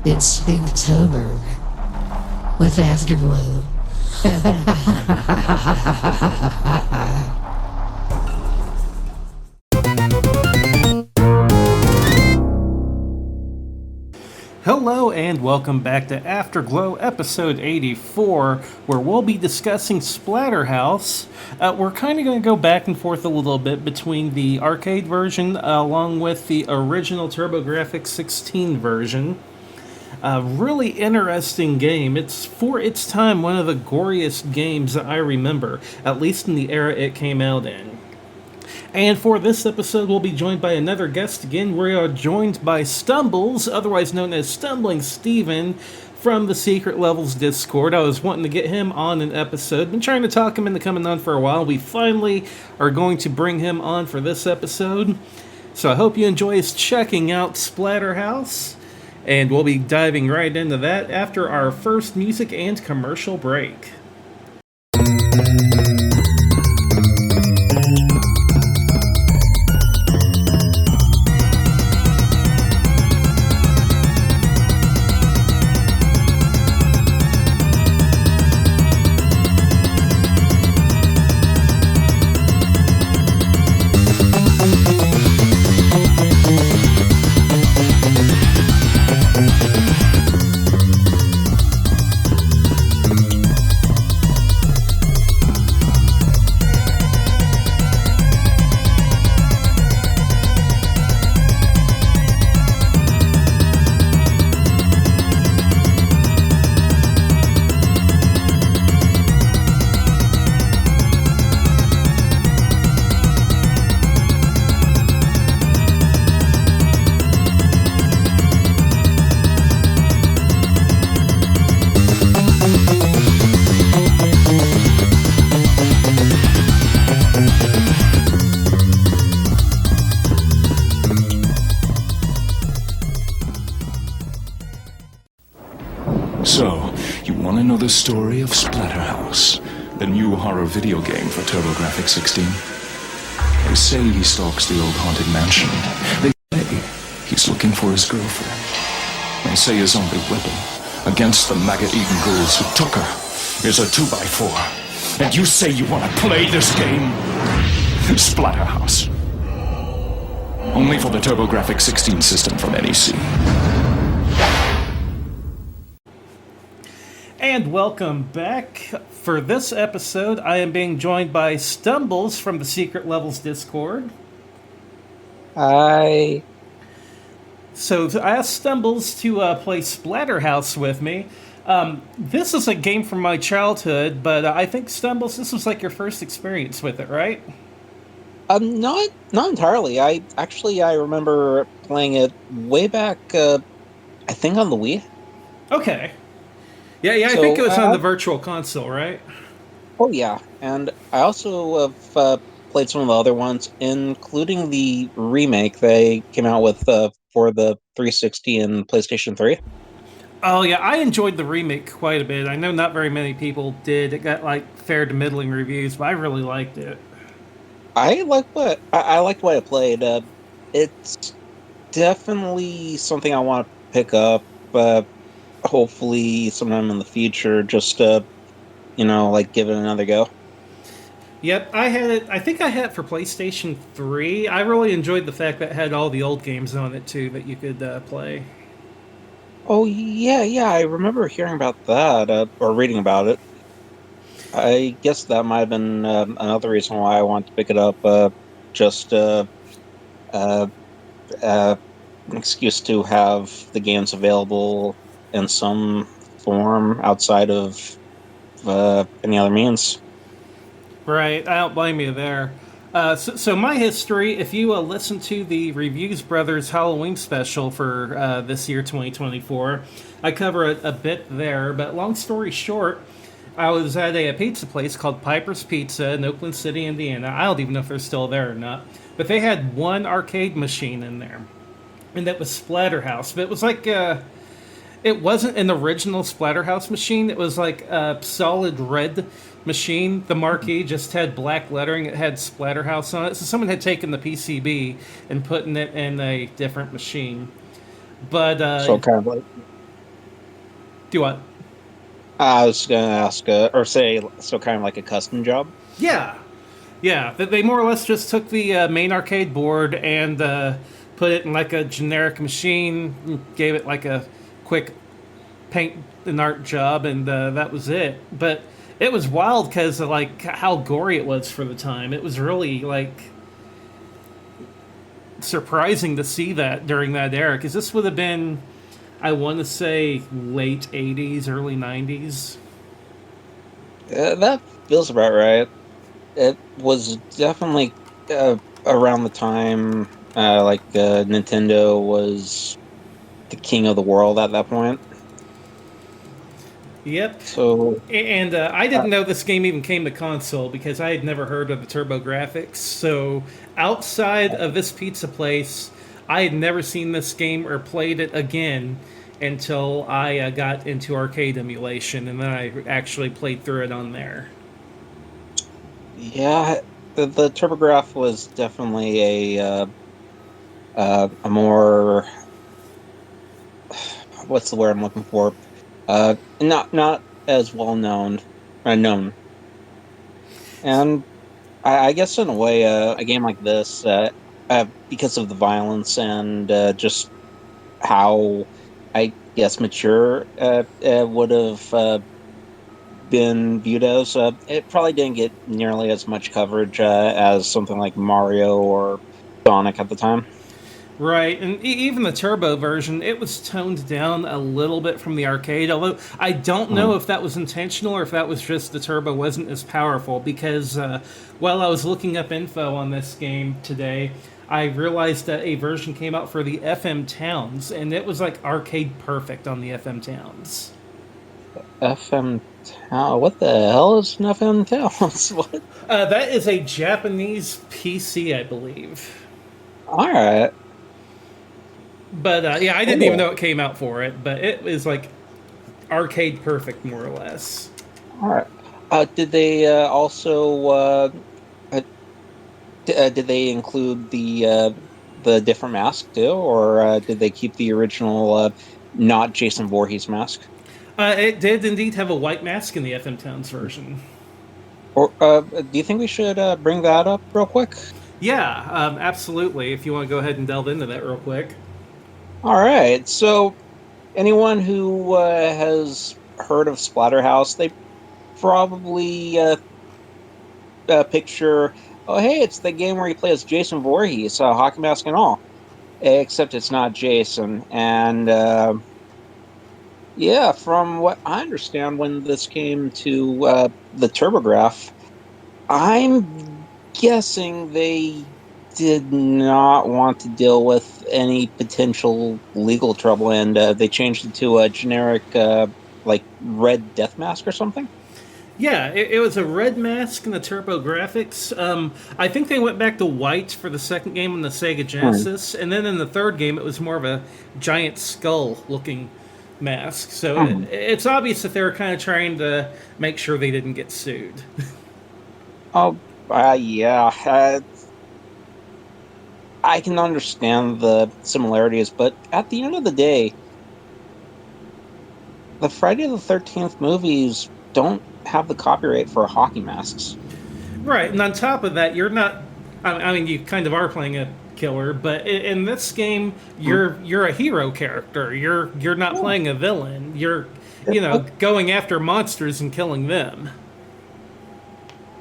It's Inktober with Afterglow. Hello and welcome back to Afterglow episode 84, where we'll be discussing Splatterhouse. We're kind of going to go back and forth a little bit between the arcade version along with the original TurboGrafx 16 version. A really interesting game. It's, for its time, one of the goriest games that I remember, at least in the era it came out in. And for this episode, we'll be joined by another guest again. We are joined by Stumbles, otherwise known as Stumbling Steven, from the Secret Levels Discord. I was wanting to get him on an episode. Been trying to talk him into coming on for a while. We finally are going to bring him on for this episode. So I hope you enjoy us checking out Splatterhouse. And we'll be diving right into that after our first music and commercial break. So, you want to know the story of Splatterhouse, the new horror video game for TurboGrafx 16? They say he stalks the old haunted mansion. They say he's looking for his girlfriend. They say his only weapon against the maggot-eating ghouls who took her is a 2x4. And you say you want to play this game? Splatterhouse. Only for the TurboGrafx 16 system from NEC. And welcome back. For this episode, I am being joined by Stumbles from the Secret Levels Discord. Hi. So I asked Stumbles to play Splatterhouse with me. This is a game from my childhood, but I think, Stumbles, this was like your first experience with it, right? Not entirely. I remember playing it way back. I think on the Wii. Okay. Yeah, I think it was on the Virtual Console, right? Oh yeah, and I also have played some of the other ones, including the remake they came out with for the 360 and PlayStation 3. Oh yeah, I enjoyed the remake quite a bit. I know not very many people did. It got like fair to middling reviews, but I really liked it. I liked what I played. It's definitely something I want to pick up. Hopefully sometime in the future, just give it another go. Yep, I had it. I think I had it for PlayStation 3. I really enjoyed the fact that it had all the old games on it too that you could play. Oh yeah, I remember hearing about that or reading about it. I guess that might have been another reason why I wanted to pick it up. Just an excuse to have the games available in some form outside of any other means. Right, I don't blame you there. So my history, if you listen to the Reviews Brothers Halloween special for this year, 2024, I cover a bit there, but long story short, I was at a pizza place called Piper's Pizza in Oakland City, Indiana. I don't even know if they're still there or not, but they had one arcade machine in there, and that was Splatterhouse. But it was like... it wasn't an original Splatterhouse machine. It was like a solid red machine. The marquee just had black lettering. It had Splatterhouse on it. So someone had taken the PCB and putting it in a different machine. But so kind of like Do what? I was going to ask, or say, so kind of like a custom job. Yeah, yeah. They more or less just took the main arcade board and put it in like a generic machine, gave it like a quick paint and art job, and that was it. But it was wild because of like how gory it was for the time. It was really like surprising to see that during that era, because this would have been, I want to say, late 80s, early 90s. That feels about right. It was definitely around the time Nintendo was the king of the world at that point. Yep. So, And I didn't know this game even came to console because I had never heard of the TurboGrafx. So outside of this pizza place, I had never seen this game or played it again until I got into arcade emulation, and then I actually played through it on there. yeah, the TurboGrafx was definitely a more, what's the word I'm looking for? Not as well known, and I guess in a way, a game like this, because of the violence and just how I guess mature would have been viewed as, it probably didn't get nearly as much coverage as something like Mario or Sonic at the time. Right, and even the turbo version, it was toned down a little bit from the arcade, although I don't know if that was intentional or if that was just the turbo wasn't as powerful, because while I was looking up info on this game today, I realized that a version came out for the FM Towns, and it was like arcade perfect on the FM Towns. FM Town. What the hell is an FM Towns? What? That is a Japanese PC, I believe. All right. But yeah, I didn't even Cool. know it came out for it, but it was like arcade perfect, more or less. All right. Did they also did they include the different mask too, or did they keep the original not Jason Voorhees mask? It did indeed have a white mask in the FM Towns version. Or do you think we should bring that up real quick? Yeah, absolutely. If you want to go ahead and delve into that real quick. All right. So anyone who has heard of Splatterhouse, they probably picture, oh hey, it's the game where you play as Jason Voorhees, hockey mask and all. Except it's not Jason, and yeah, from what I understand, when this came to the TurboGraf, I'm guessing they did not want to deal with any potential legal trouble, and they changed it to a generic, like red death mask or something. Yeah, it was a red mask in the Turbo Graphics. I think they went back to white for the second game on the Sega Genesis, and then in the third game it was more of a giant skull-looking mask. So it's obvious that they were kind of trying to make sure they didn't get sued. Oh, yeah. I can understand the similarities, but at the end of the day, the Friday the 13th movies don't have the copyright for hockey masks. Right, and on top of that, you're not. I mean, you kind of are playing a killer, but in this game, you're a hero character. You're not playing a villain. You're, going after monsters and killing them.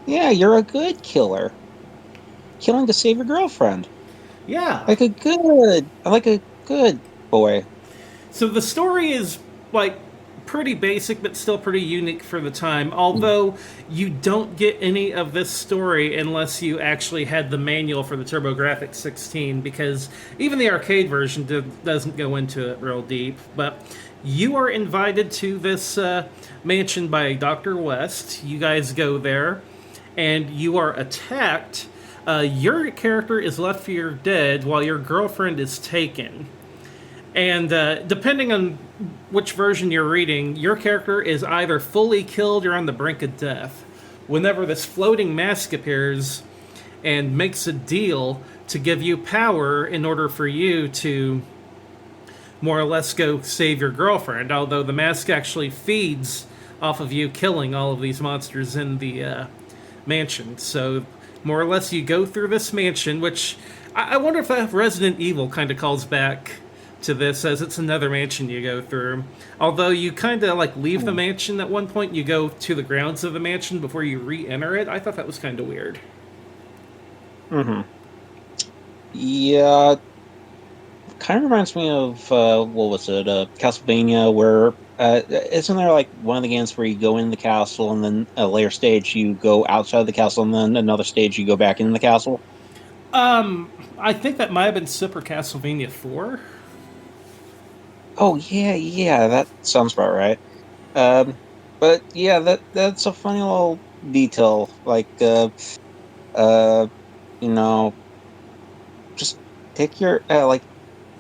Yeah, you're a good killer. Killing to save your girlfriend. Yeah. Like a good boy. So the story is like pretty basic, but still pretty unique for the time. Although you don't get any of this story unless you actually had the manual for the TurboGrafx 16, because even the arcade version doesn't go into it real deep. But you are invited to this mansion by Dr. West. You guys go there, and you are attacked. Your character is left for your dead while your girlfriend is taken. And depending on which version you're reading, your character is either fully killed or on the brink of death. Whenever this floating mask appears and makes a deal to give you power in order for you to more or less go save your girlfriend, although the mask actually feeds off of you killing all of these monsters in the mansion. So, more or less, you go through this mansion, which I wonder if that Resident Evil kind of calls back to this, as it's another mansion you go through. Although you kind of like leave the mansion at one point, you go to the grounds of the mansion before you re-enter it. I thought that was kind of weird. Yeah, kind of reminds me of what was it, Castlevania, where isn't there like one of the games where you go in the castle and then a later stage you go outside the castle and then another stage you go back in the castle? I think that might have been Super Castlevania 4. Oh yeah, that sounds about right. But yeah, that's a funny little detail. Like, uh, you know, just pick your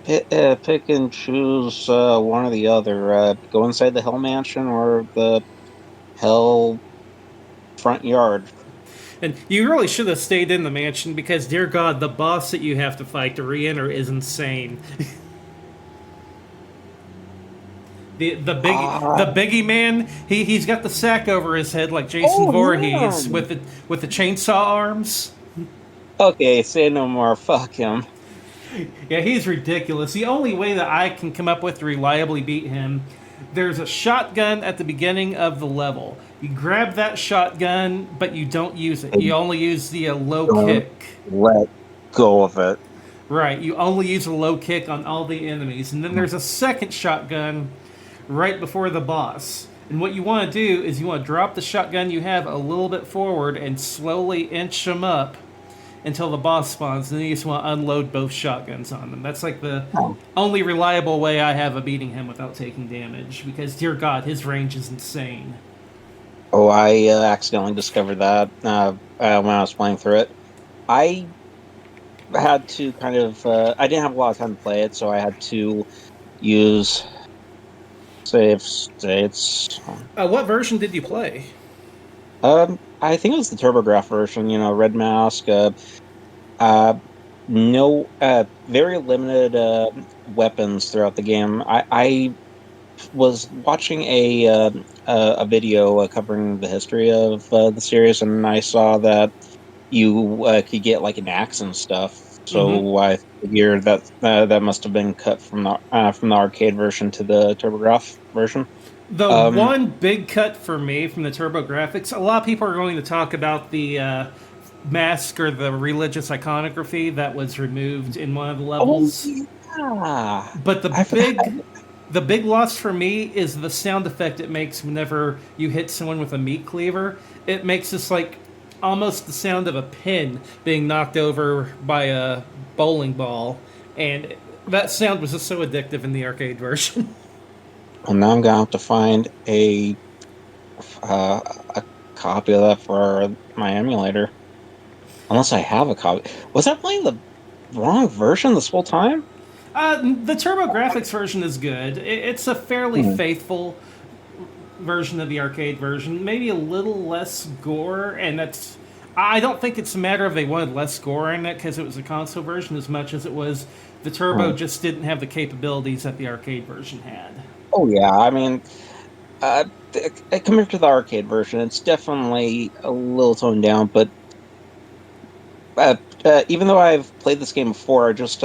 pick and choose one or the other. Go inside the Hell Mansion or the Hell front yard. And you really should have stayed in the mansion because, dear God, the boss that you have to fight to re-enter is insane. The biggie man, he's got the sack over his head like Jason Voorhees with the chainsaw arms. Okay, say no more. Fuck him. Yeah, he's ridiculous. The only way that I can come up with to reliably beat him, there's a shotgun at the beginning of the level. You grab that shotgun, but you don't use it. You only use the low kick. Let go of it. Right, you only use a low kick on all the enemies. And then there's a second shotgun right before the boss. And what you want to do is you want to drop the shotgun you have a little bit forward and slowly inch them up until the boss spawns, and then you just want to unload both shotguns on them. That's like the only reliable way I have of beating him without taking damage, because, dear God, his range is insane. Oh, I accidentally discovered that when I was playing through it. I had to kind of... I didn't have a lot of time to play it, so I had to use save states. What version did you play? I think it was the TurboGrafx version, Red Mask. No, very limited weapons throughout the game. I was watching a video covering the history of the series, and I saw that you could get like an axe and stuff. So I figured that that must have been cut from the arcade version to the TurboGrafx version. The one big cut for me from the TurboGrafx, a lot of people are going to talk about the mask or the religious iconography that was removed in one of the levels. Oh, yeah. But the big loss for me is the sound effect it makes whenever you hit someone with a meat cleaver. It makes this like almost the sound of a pin being knocked over by a bowling ball, and that sound was just so addictive in the arcade version. Well, now I'm gonna have to find a copy of that for my emulator. Unless I have a copy. Was I playing the wrong version this whole time? The TurboGrafx version is good. It's a fairly faithful version of the arcade version. Maybe a little less gore, and that's... I don't think it's a matter of they wanted less gore in it because it was a console version as much as it was the Turbo just didn't have the capabilities that the arcade version had. Oh, yeah. I mean, compared to the arcade version, it's definitely a little toned down, but even though I've played this game before, just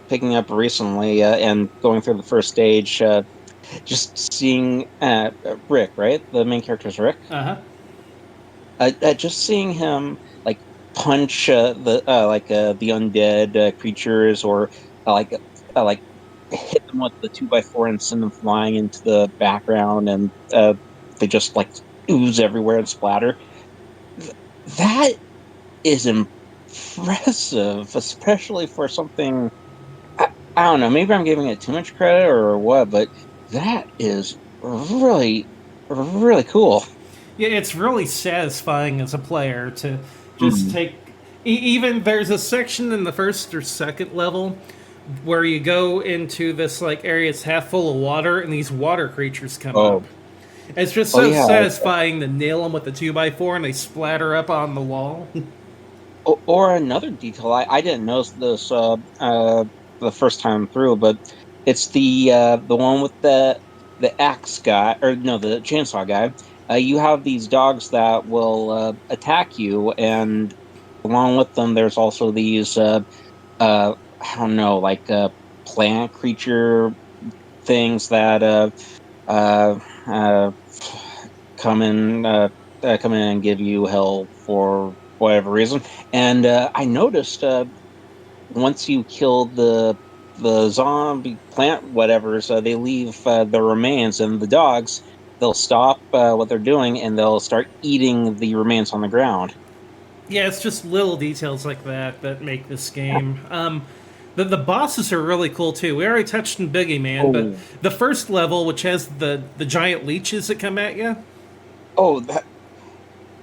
picking up recently and going through the first stage, just seeing Rick, right? The main character is Rick. Just seeing him like punch the undead creatures, or like hit them with the 2x4 and send them flying into the background, and they just like ooze everywhere and splatter. That is impressive, especially for something. I don't know. Maybe I'm giving it too much credit or what, but that is really, really cool. Yeah, it's really satisfying as a player to just take... Even there's a section in the first or second level where you go into this like area that's half full of water, and these water creatures come up. It's just so satisfying to nail them with the 2x4 and they splatter up on the wall. Or another detail, I didn't notice this the first time through, but It's the one with the axe guy, or no, the chainsaw guy. You have these dogs that will attack you, and along with them, there's also these I don't know, like plant creature things that uh, uh, come in and give you hell for whatever reason. And I noticed once you kill the zombie plant whatever, so they leave the remains, and the dogs they'll stop what they're doing and they'll start eating the remains on the ground. Yeah, it's just little details like that that make this game. The bosses are really cool too. We already touched on Biggie Man, but Oh, the first level, which has the giant leeches that come at you. oh,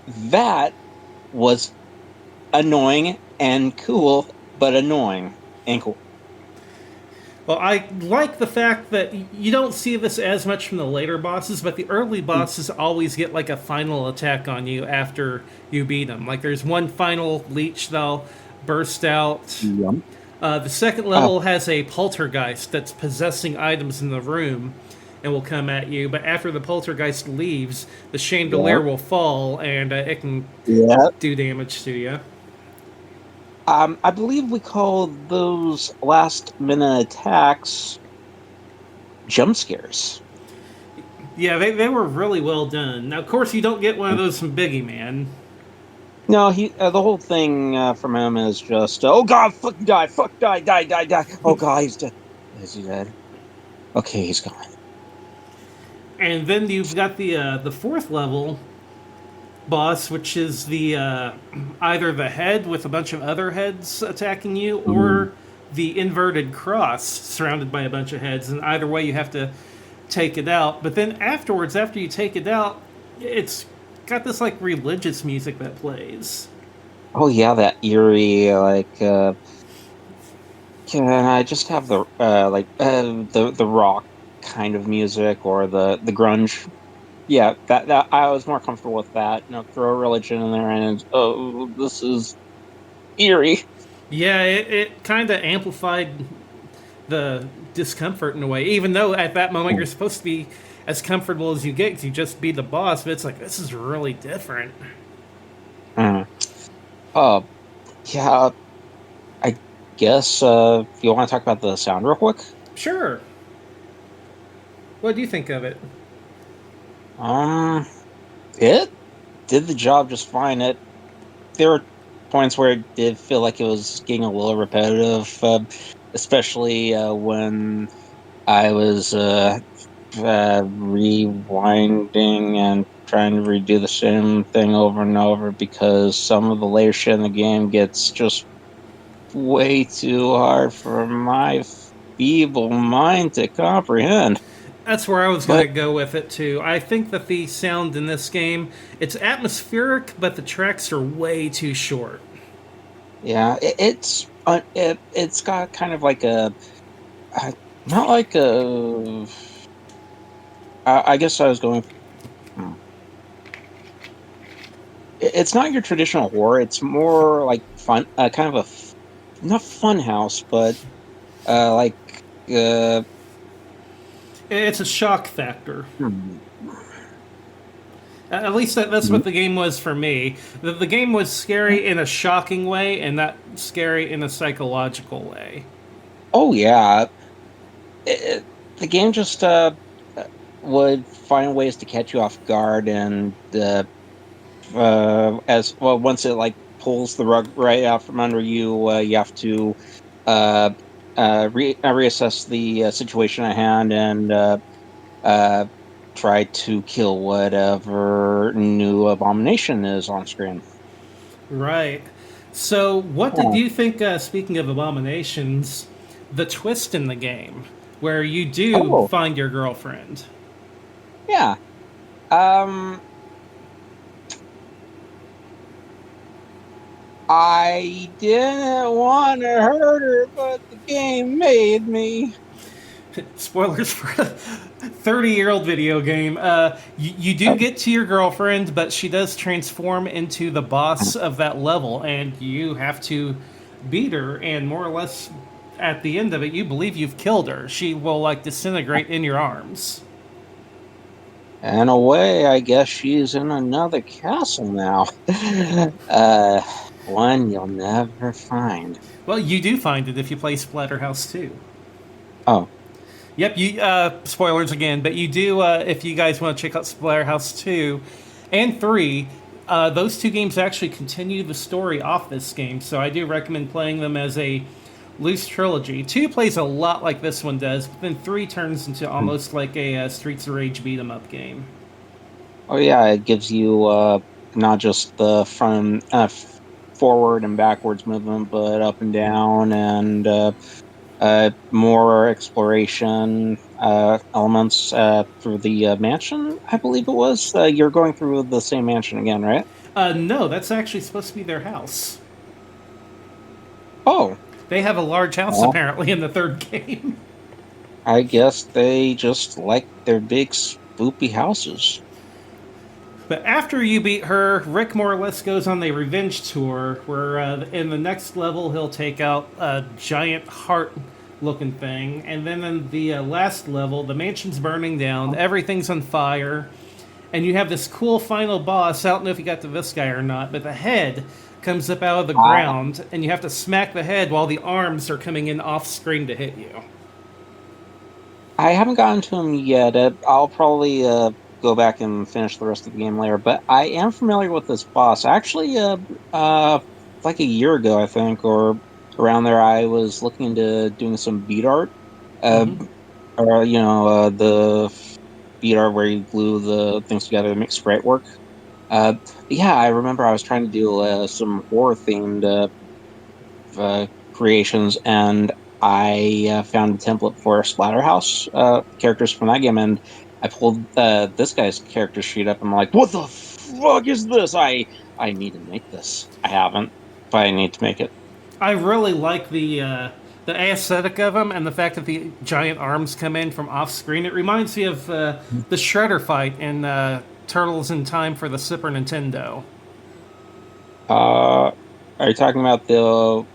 that was annoying and cool, but annoying and cool. Well, I like the fact that you don't see this as much from the later bosses, but the early bosses always get like a final attack on you after you beat them. Like there's one final leech they'll burst out. Yum. The second Oh, level has a poltergeist that's possessing items in the room and will come at you. But after the poltergeist leaves, the chandelier yeah, will fall and it can yeah. do damage to you. I believe we call those last minute attacks jump scares. Yeah, they were really well done. Now, of course, you don't get one of those from Biggie Man. No, he the whole thing from him is just oh god, fuck die, die. Oh god, he's dead. Is he dead? Okay, he's gone. And then you've got the fourth level boss, which is the either the head with a bunch of other heads attacking you, Mm. or the inverted cross surrounded by a bunch of heads. And either way, you have to take it out. But then afterwards, after you take it out, it's got this like religious music that plays. Oh yeah, that eerie like. Can I just have the the rock kind of music or the grunge? Yeah, that I was more comfortable with that. You know, throw religion in there, and oh, this is eerie. Yeah, it kind of amplified the discomfort in a way. Even though at that moment you're supposed to be as comfortable as you get because you just beat the boss, but it's like this is really different. Mm. Uh, yeah, I guess if you want to talk about the sound real quick. Sure. What do you think of it? Um, it did the job just fine. There were points where it did feel like it was getting a little repetitive, especially when I was rewinding and trying to redo the same thing over and over because some of the later shit in the game gets just way too hard for my feeble mind to comprehend. That's where I was going to But go with it too. I think that the sound in this game, it's atmospheric, but the tracks are way too short. yeah, it's got kind of like a not like a. I guess I was going. hmm. It's not your traditional horror. It's more like fun, kind of a not fun house, but like uh, It's a shock factor. hmm, At least that's hmm. what the game was for me. The game was scary in a shocking way, and not scary in a psychological way. Oh yeah, the game just would find ways to catch you off guard, and as well once it like pulls the rug right out from under you, you have to uh, reassess the situation at hand and uh, try to kill whatever new abomination is on screen. Right. So, what did Oh, you think, speaking of abominations, the twist in the game, where you do oh, find your girlfriend? yeah. Um, I didn't want to hurt her, but the game made me. Spoilers for a 30-year-old video game. You do get to your girlfriend, but she does transform into the boss of that level, and you have to beat her and more or less at the end of it, you believe you've killed her. She will, like, disintegrate in your arms. In a way, I guess she's in another castle now. One you'll never find. Well, you do find it if you play Splatterhouse 2. Oh, Yep, you spoilers again, but you do if you guys want to check out Splatterhouse 2 and 3, those two games actually continue the story off this game, so I do recommend playing them as a loose trilogy. 2 plays a lot like this one does, but then 3 turns into almost like a Streets of Rage beat 'em up game. oh yeah, it gives you not just the front, forward and backwards movement, but up and down and more exploration elements through the mansion. I believe it was. You're going through the same mansion again, right? No, that's actually supposed to be their house. Oh, They have a large house well, apparently in the third game. I guess they just like their big spoopy houses. But after you beat her, Rick more or less goes on a revenge tour where in the next level he'll take out a giant heart looking thing. And then in the last level, the mansion's burning down, everything's on fire. And you have this cool final boss. I don't know if you got to this guy or not, but the head comes up out of the ground and you have to smack the head while the arms are coming in off screen to hit you. I haven't gotten to him yet. I'll probably go back and finish the rest of the game later. But I am familiar with this boss. Actually, like a year ago, I think, or around there, I was looking into doing some beat art, or the beat art where you glue the things together to make sprite work. Yeah, I remember I was trying to do some horror themed creations, and I found a template for Splatterhouse characters from that game, and I pulled this guy's character sheet up, and I'm like, what the fuck is this? I need to make this. I haven't, but I need to make it. I really like the aesthetic of them and the fact that the giant arms come in from off screen. It reminds me of the Shredder fight in Turtles in Time for the Super Nintendo. Are you talking about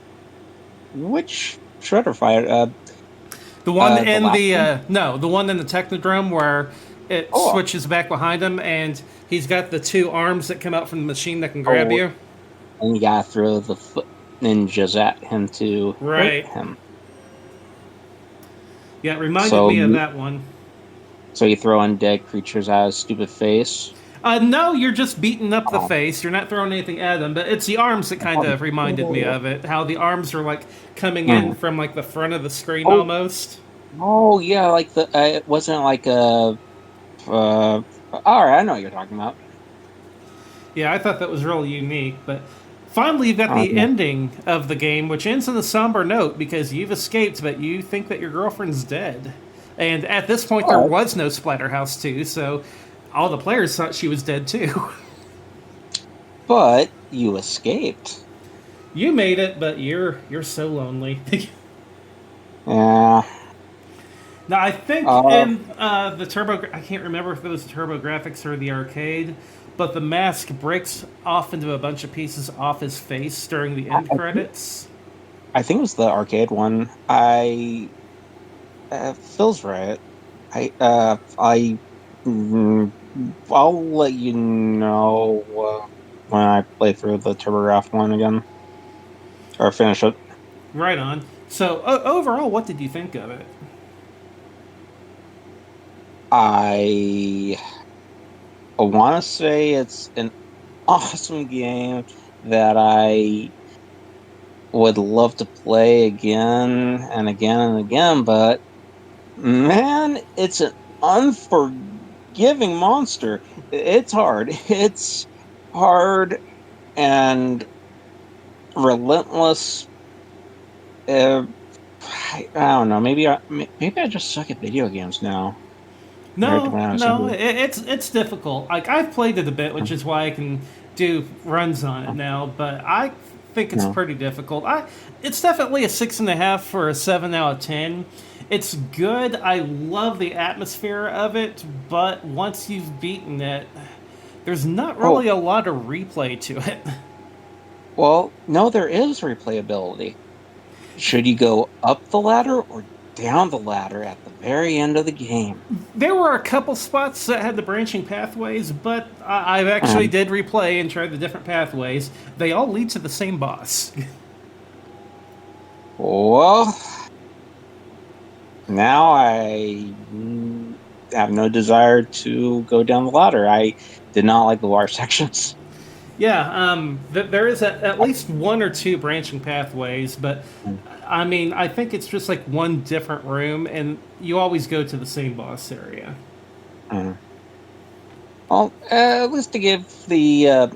which Shredder fight? The one the in last the one in the Technodrome where it switches back behind him and he's got the two arms that come out from the machine that can grab you. And you gotta throw the foot ninjas at him to hurt him. Yeah, it reminded me of that one. So you throw undead creatures at his stupid face? No, you're just beating up the face. You're not throwing anything at him, but it's the arms that kind of reminded me of it. How the arms are like coming in from like the front of the screen almost. Oh yeah, like it wasn't like a. All right, I know what you're talking about. Yeah, I thought that was really unique, but finally you've got the ending of the game, which ends on a somber note because you've escaped, but you think that your girlfriend's dead. And at this point, there was no Splatterhouse 2, so all the players thought she was dead too. But you escaped. You made it, but you're so lonely. Yeah. Now I think in the Turbo, I can't remember if it was the Turbo Graphics or the arcade, but the mask breaks off into a bunch of pieces off his face during the end credits. I think it was the arcade one. Feels right. I'll let you know when I play through the TurboGrafx one again, or finish it. Right on. So overall, what did you think of it? I want to say it's an awesome game that I would love to play again and again and again, but man, it's an unforgiving monster. It's hard. It's hard and relentless. I don't know. Maybe I just suck at video games now. No, it's difficult. Like I've played it a bit, which is why I can do runs on it now. But I think it's pretty difficult. It's definitely a 6.5 or a 7 out of 10. It's good. I love the atmosphere of it, but once you've beaten it, there's not really a lot of replay to it. Well, no, there is replayability. should you go up the ladder or down the ladder at the very end of the game? There were a couple spots that had the branching pathways, but I've actually Um, did replay and try the different pathways. They all lead to the same boss. well, now I have no desire to go down the ladder. I did not like the water sections. Yeah, there is at least one or two branching pathways, but I mean, I think it's just like one different room, and you always go to the same boss area. Mm. Well, at least to give the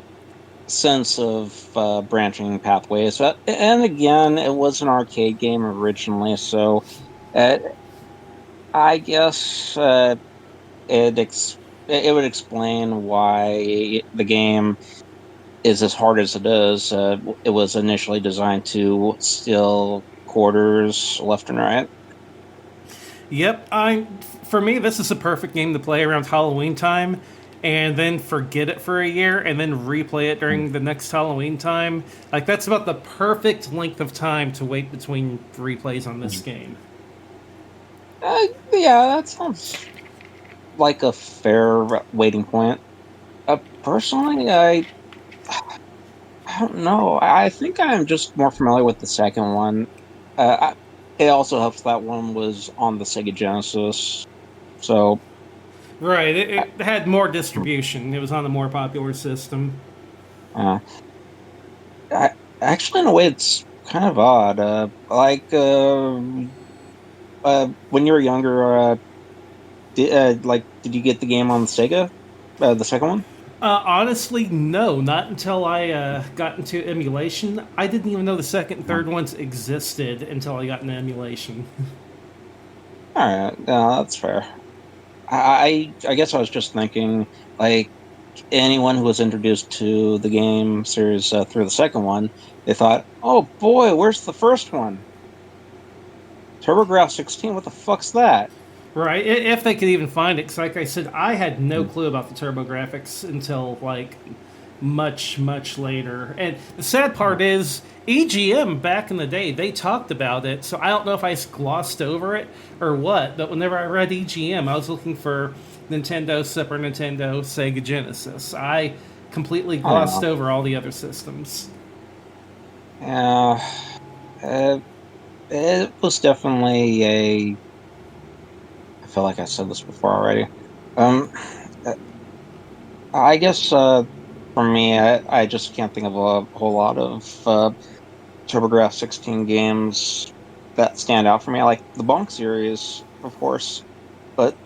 sense of branching pathways. And again, it was an arcade game originally, so uh, I guess it it would explain why the game is as hard as it is. It was initially designed to steal quarters left and right. Yep, for me this is a perfect game to play around Halloween time, and then forget it for a year, and then replay it during the next Halloween time. Like that's about the perfect length of time to wait between replays on this game. Yeah, that sounds like a fair waiting point. Personally, I don't know. I think I'm just more familiar with the second one. It also helps that one was on the Sega Genesis, so Right, it had more distribution. It was on a more popular system. uh, actually, in a way, it's kind of odd. When you were younger, did you get the game on the Sega, the second one? Honestly, no, not until I got into emulation. I didn't even know the second and third ones existed until I got into emulation. All right, no, that's fair. I guess I was just thinking, like, anyone who was introduced to the game series through the second one, they thought, "Oh boy, where's the first one? TurboGrafx 16? What the fuck's that?" Right, if they could even find it, because like I said, I had no clue about the TurboGrafx until like much later. And the sad part is, EGM back in the day, they talked about it, so I don't know if I glossed over it or what, but whenever I read EGM, I was looking for Nintendo, Super Nintendo, Sega Genesis. I completely I don't glossed know. over all the other systems. Yeah, uh, it was definitely a. I feel like I said this before already. Um, uh, I guess for me, I just can't think of a whole lot of TurboGrafx 16 games that stand out for me. I like the Bonk series, of course, but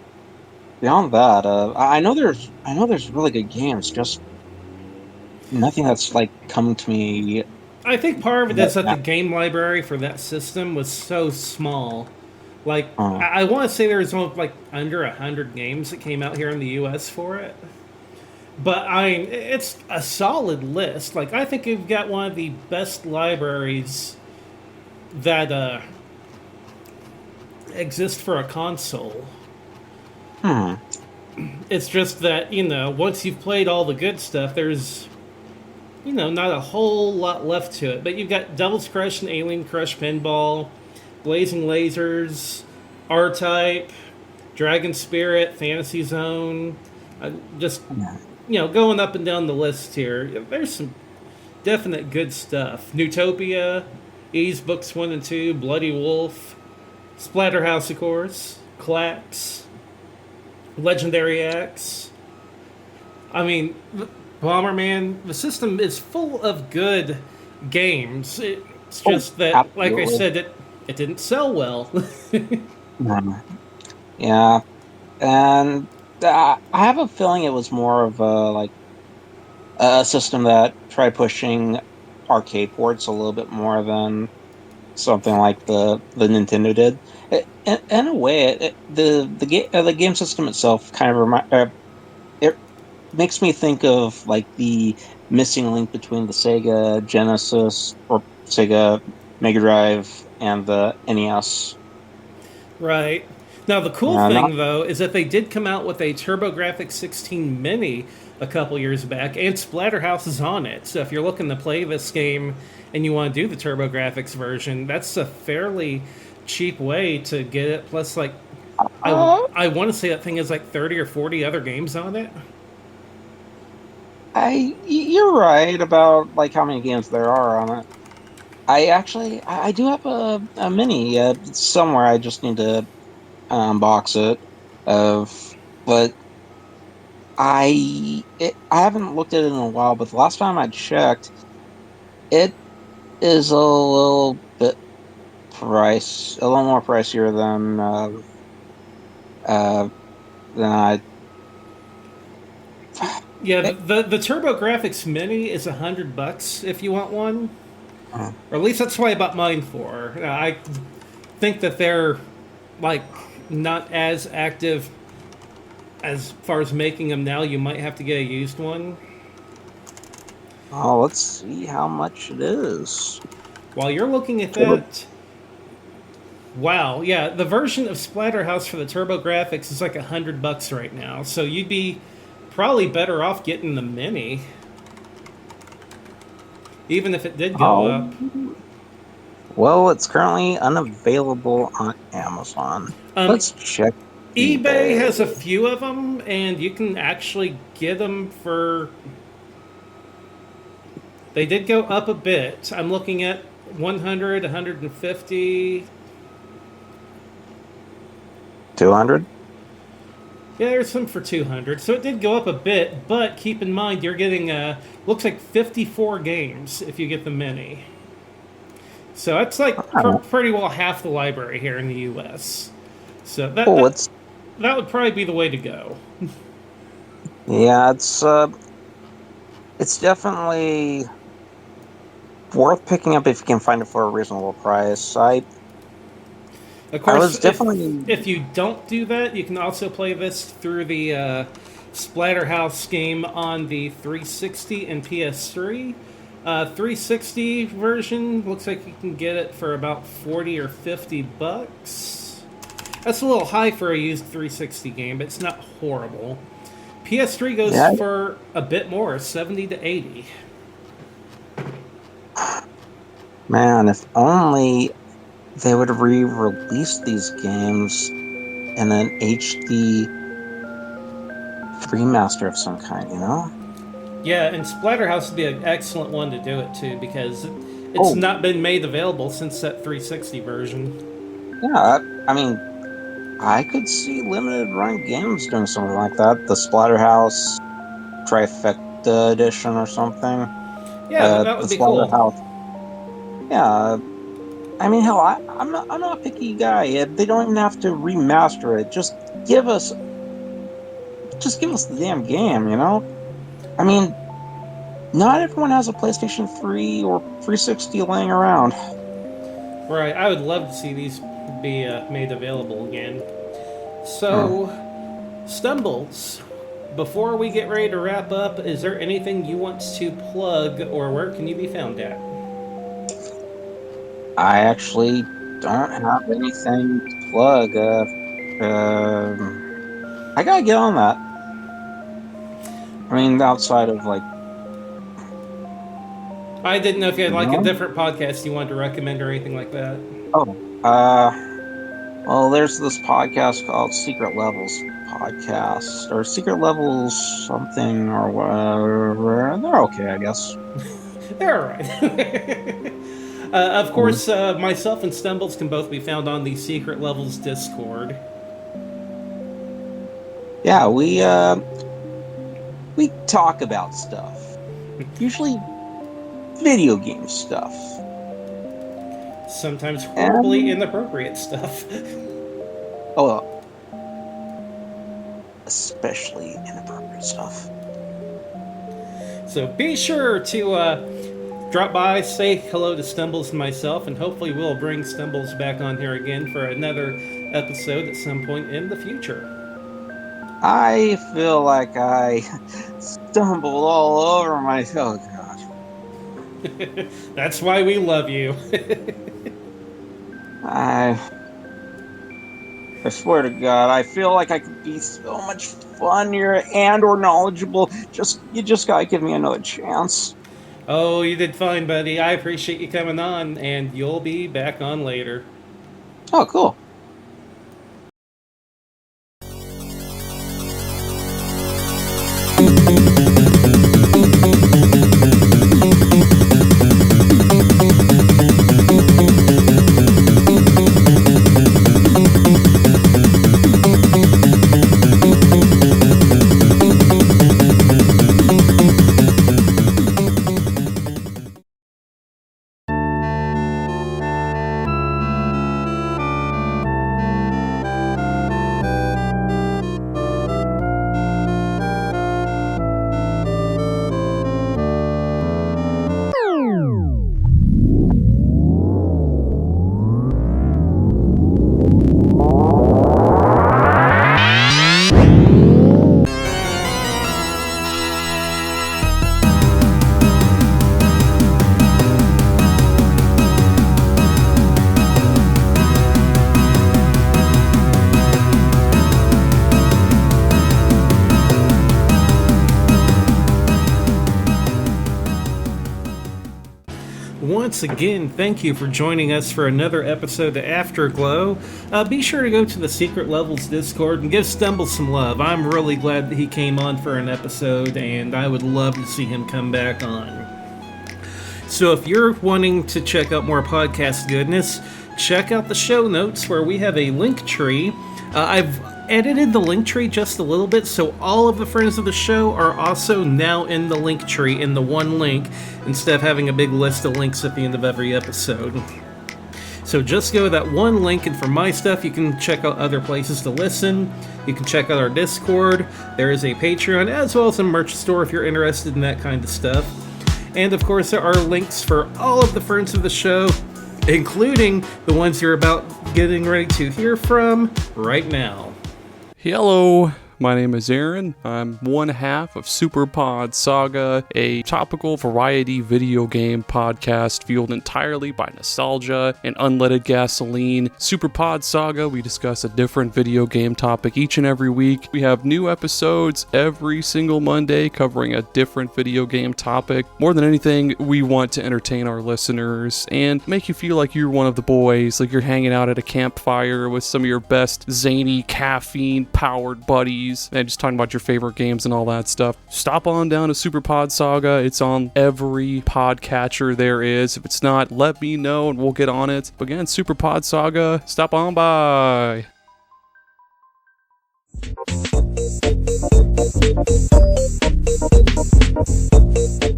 beyond that, I know there's really good games, just nothing that's like come to me. I think part of it Right is that the now. game library for that system was so small. Like, Uh, I want to say there was only like under 100 games that came out here in the U.S. for it. But I mean, it's a solid list. Like, I think you've got one of the best libraries that exist for a console. hmm. It's just that, once you've played all the good stuff, there's, not a whole lot left to it. But you've got Devil's Crush and Alien Crush Pinball, Blazing Lasers, R-Type, Dragon Spirit, Fantasy Zone. Just, going up and down the list here. There's some definite good stuff. Newtopia, Ease Books 1 and 2, Bloody Wolf, Splatterhouse, of course, Claps, Legendary Axe. I mean, Bomberman, the system is full of good games. It's Oh, just that, like I absolutely. said, it didn't sell well. Mhm. Yeah, and I have a feeling it was more of a system that tried pushing arcade ports a little bit more than something like the Nintendo did. In a way, the game system itself kind of it makes me think of like the missing link between the Sega Genesis or Sega Mega Drive and the NES. Right. Now, the cool Yeah, thing, though, is that they did come out with a TurboGrafx 16 Mini a couple years back, and Splatterhouse is on it. So if you're looking to play this game and you want to do the TurboGrafx version, that's a fairly cheap way to get it. Plus, like, I want to say that thing has like 30 or 40 other games on it. you're right about like how many games there are on it. I do have a mini somewhere. I just need to unbox it. Of but I haven't looked at it in a while. But the last time I checked, it is a little more pricier uh, than I. Yeah, the TurboGrafx Mini is $100 if you want one. Uh, Or at least that's what I bought mine for. I think that they're like not as active as far as making them now. You might have to get a used one. oh, let's see how much it is. While you're looking at that, wow, yeah, the version of Splatterhouse for the TurboGrafx is like $100 right now. So you'd be probably better off getting the Mini, even if it did go up. Well, it's currently unavailable on Amazon. Let's check. eBay has a few of them, and you can actually get them for. They did go up a bit. I'm looking at 100, 150. 200. Yeah, there's some for 200. So it did go up a bit, but keep in mind you're getting looks like 54 games if you get the mini. So that's like pretty well half the library here in the U.S. So that would probably be the way to go. Yeah, it's definitely worth picking up if you can find it for a reasonable price. Of course, was definitely. If you don't do that, you can also play this through the Splatterhouse game on the 360 and PS3. 360 version looks like you can get it for about 40 or 50 bucks. That's a little high for a used 360 game, but it's not horrible. PS3 goes for a bit more, 70 to 80. Man, if only they would re-release these games in an HD remaster of some kind, you know? Yeah, and Splatterhouse would be an excellent one to do it too, because it's not been made available since that 360 version. Yeah, I mean, I could see limited run games doing something like that. The Splatterhouse Trifecta Edition or something. Yeah, that would be cool. Yeah, I mean, hell, I'm not a picky guy. They don't even have to remaster it. Just give us the damn game, you know? I mean, not everyone has a PlayStation 3 or 360 laying around. Right, I would love to see these be made available again. So, Stumbles, before we get ready to wrap up, is there anything you want to plug, or where can you be found at? I actually don't have anything to plug. I gotta get on that. I mean, outside of like. I didn't know if you had like a different podcast you wanted to recommend or anything like that. Well, there's this podcast called Secret Levels Podcast, or Secret Levels something, or whatever. They're okay, I guess. They're alright. Of course, myself and Stumbles can both be found on the Secret Levels Discord. Yeah, we talk about stuff. Usually video game stuff. Sometimes horribly inappropriate stuff. Especially inappropriate stuff. So be sure to drop by, say hello to Stumbles and myself, and hopefully we'll bring Stumbles back on here again for another episode at some point in the future. I feel like I stumbled all over myself. Oh, God. That's why we love you. I swear to God, I feel like I could be so much funnier and or knowledgeable. You just gotta give me another chance. Oh, you did fine, buddy. I appreciate you coming on, and you'll be back on later. Oh, cool. Once again, thank you for joining us for another episode of Afterglow. Be sure to go to the Secret Levels Discord and give Stumble some love. I'm really glad that he came on for an episode, and I would love to see him come back on. So if you're wanting to check out more podcast goodness, check out the show notes where we have a link tree. I've edited the link tree just a little bit, so all of the friends of the show are also now in the link tree in the one link, instead of having a big list of links at the end of every episode. So just go to that one link, and for my stuff, you can check out other places to listen. You can check out our Discord. There is a Patreon, as well as a merch store if you're interested in that kind of stuff. And of course, there are links for all of the friends of the show, including the ones you're about getting ready to hear from right now. Hello, my name is Aaron. I'm one half of Superpod Saga, a topical variety video game podcast fueled entirely by nostalgia and unleaded gasoline. Superpod Saga, we discuss a different video game topic each and every week. We have new episodes every single Monday covering a different video game topic. More than anything, we want to entertain our listeners and make you feel like you're one of the boys, like you're hanging out at a campfire with some of your best zany, caffeine-powered buddies and just talking about your favorite games and all that stuff. Stop on down to Superpod Saga. It's on every podcatcher there is. If it's not, let me know and we'll get on it. But again, Superpod Saga, stop on by.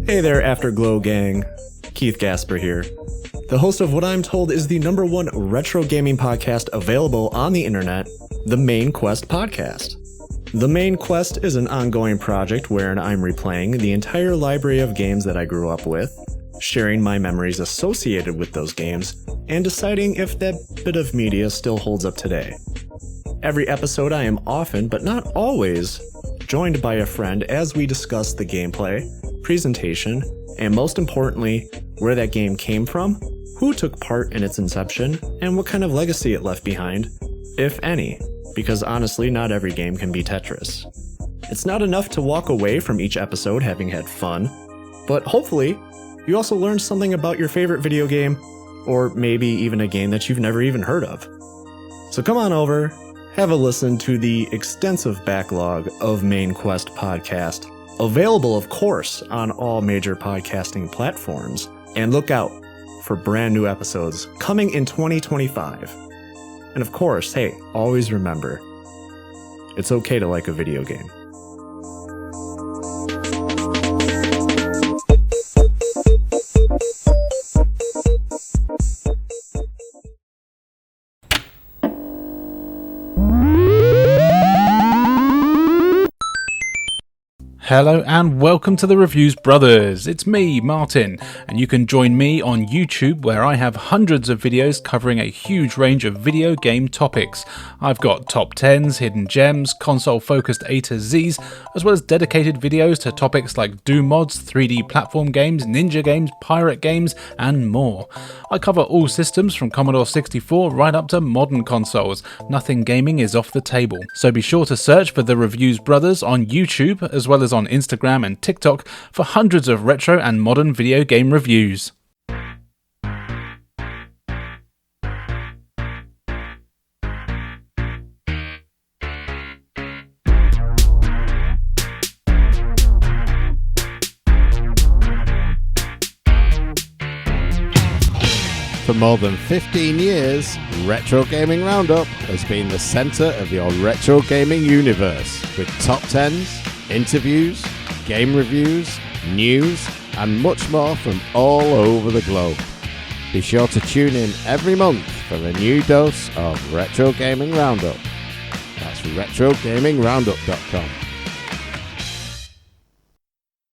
Hey there, Afterglow gang. Keith Gasper here, the host of what I'm told is the #1 retro gaming podcast available on the internet, the Main Quest Podcast. The Main Quest is an ongoing project wherein I'm replaying the entire library of games that I grew up with, sharing my memories associated with those games, and deciding if that bit of media still holds up today. Every episode I am often, but not always, joined by a friend as we discuss the gameplay, presentation, and most importantly, where that game came from, who took part in its inception, and what kind of legacy it left behind, if any. Because honestly, not every game can be Tetris. It's not enough to walk away from each episode having had fun, but hopefully, you also learned something about your favorite video game, or maybe even a game that you've never even heard of. So come on over, have a listen to the extensive backlog of Main Quest Podcast, available of course on all major podcasting platforms, and look out for brand new episodes coming in 2025. And of course, hey, always remember, it's okay to like a video game. Hello and welcome to the Reviews Brothers. It's me, Martin, and you can join me on YouTube where I have hundreds of videos covering a huge range of video game topics. I've got top 10s, hidden gems, console-focused A to Zs, as well as dedicated videos to topics like Doom mods, 3D platform games, ninja games, pirate games, and more. I cover all systems from Commodore 64 right up to modern consoles. Nothing gaming is off the table. So be sure to search for the Reviews Brothers on YouTube, as well as on Instagram and TikTok for hundreds of retro and modern video game reviews. For more than 15 years, Retro Gaming Roundup has been the centre of your retro gaming universe, with top 10s, interviews, game reviews, news, and much more from all over the globe. Be sure to tune in every month for a new dose of Retro Gaming Roundup. That's RetroGamingRoundup.com.